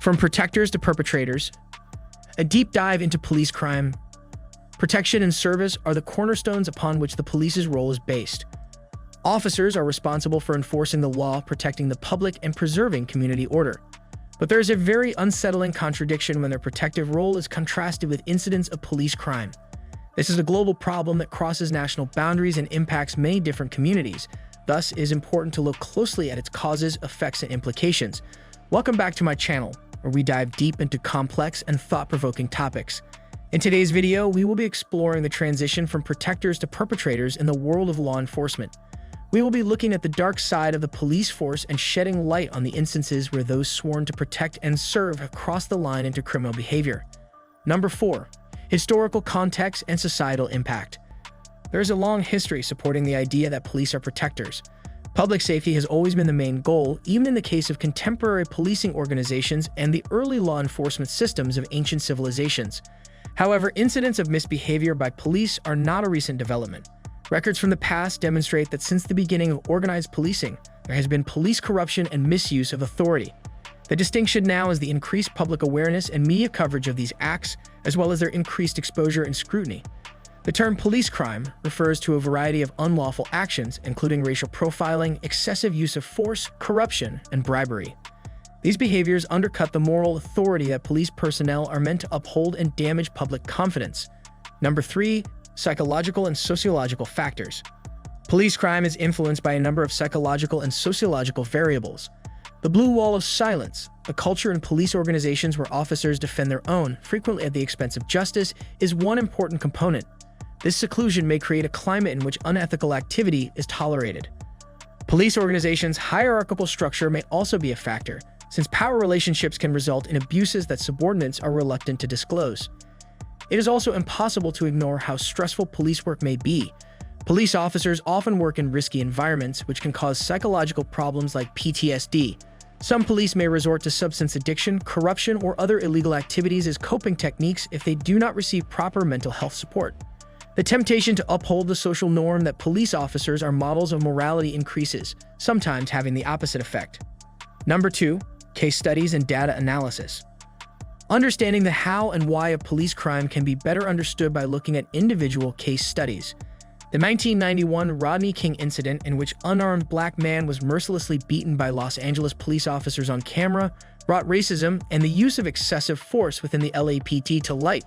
From protectors to perpetrators, a deep dive into police crime. Protection and service are the cornerstones upon which the police's role is based. Officers are responsible for enforcing the law, protecting the public, and preserving community order. But there is a very unsettling contradiction when their protective role is contrasted with incidents of police crime. This is a global problem that crosses national boundaries and impacts many different communities. Thus, it is important to look closely at its causes, effects, and implications. Welcome back to my channel, where we dive deep into complex and thought-provoking topics. In today's video, we will be exploring the transition from protectors to perpetrators in the world of law enforcement. We will be looking at the dark side of the police force and shedding light on the instances where those sworn to protect and serve have crossed the line into criminal behavior. Number 4. Historical context and societal impact. There is a long history supporting the idea that police are protectors. Public safety has always been the main goal, even in the case of contemporary policing organizations and the early law enforcement systems of ancient civilizations. However, incidents of misbehavior by police are not a recent development. Records from the past demonstrate that since the beginning of organized policing, there has been police corruption and misuse of authority. The distinction now is the increased public awareness and media coverage of these acts, as well as their increased exposure and scrutiny. The term police crime refers to a variety of unlawful actions, including racial profiling, excessive use of force, corruption, and bribery. These behaviors undercut the moral authority that police personnel are meant to uphold and damage public confidence. Number 3. Psychological and sociological factors. Police crime is influenced by a number of psychological and sociological variables. The blue wall of silence, a culture in police organizations where officers defend their own, frequently at the expense of justice, is one important component. This seclusion may create a climate in which unethical activity is tolerated. Police organizations' hierarchical structure may also be a factor, since power relationships can result in abuses that subordinates are reluctant to disclose. It is also impossible to ignore how stressful police work may be. Police officers often work in risky environments, which can cause psychological problems like PTSD. Some police may resort to substance addiction, corruption, or other illegal activities as coping techniques if they do not receive proper mental health support. The temptation to uphold the social norm that police officers are models of morality increases, sometimes having the opposite effect. Number 2. Case studies and data analysis. Understanding the how and why of police crime can be better understood by looking at individual case studies. The 1991 Rodney King incident, in which an unarmed black man was mercilessly beaten by Los Angeles police officers on camera, brought racism and the use of excessive force within the LAPD to light.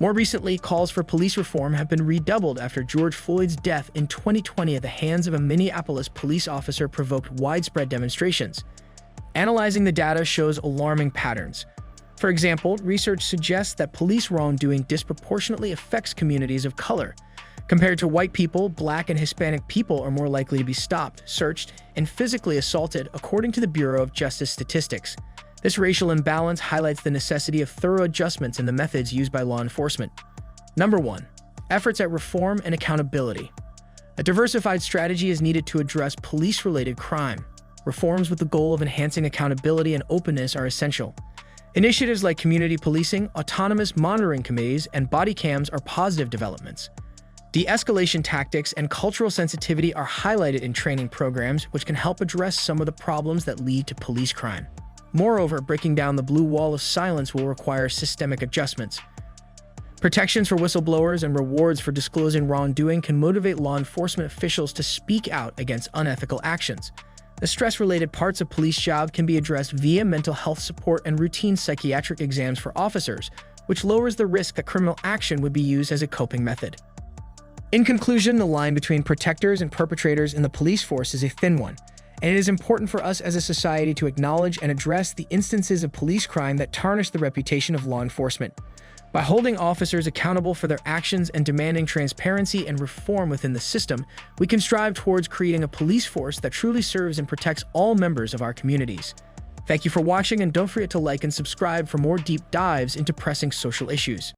More recently, calls for police reform have been redoubled after George Floyd's death in 2020 at the hands of a Minneapolis police officer provoked widespread demonstrations. Analyzing the data shows alarming patterns. For example, research suggests that police wrongdoing disproportionately affects communities of color. Compared to white people, black and Hispanic people are more likely to be stopped, searched, and physically assaulted, according to the Bureau of Justice Statistics. This racial imbalance highlights the necessity of thorough adjustments in the methods used by law enforcement. Number 1. Efforts at reform and accountability. A diversified strategy is needed to address police-related crime. Reforms with the goal of enhancing accountability and openness are essential. Initiatives like community policing, autonomous monitoring committees, and body cams are positive developments. De-escalation tactics and cultural sensitivity are highlighted in training programs, which can help address some of the problems that lead to police crime. Moreover, breaking down the blue wall of silence will require systemic adjustments. Protections for whistleblowers and rewards for disclosing wrongdoing can motivate law enforcement officials to speak out against unethical actions. The stress-related parts of police job can be addressed via mental health support and routine psychiatric exams for officers, which lowers the risk that criminal action would be used as a coping method. In conclusion, the line between protectors and perpetrators in the police force is a thin one, and it is important for us as a society to acknowledge and address the instances of police crime that tarnish the reputation of law enforcement. By holding officers accountable for their actions and demanding transparency and reform within the system, we can strive towards creating a police force that truly serves and protects all members of our communities. Thank you for watching, and don't forget to like and subscribe for more deep dives into pressing social issues.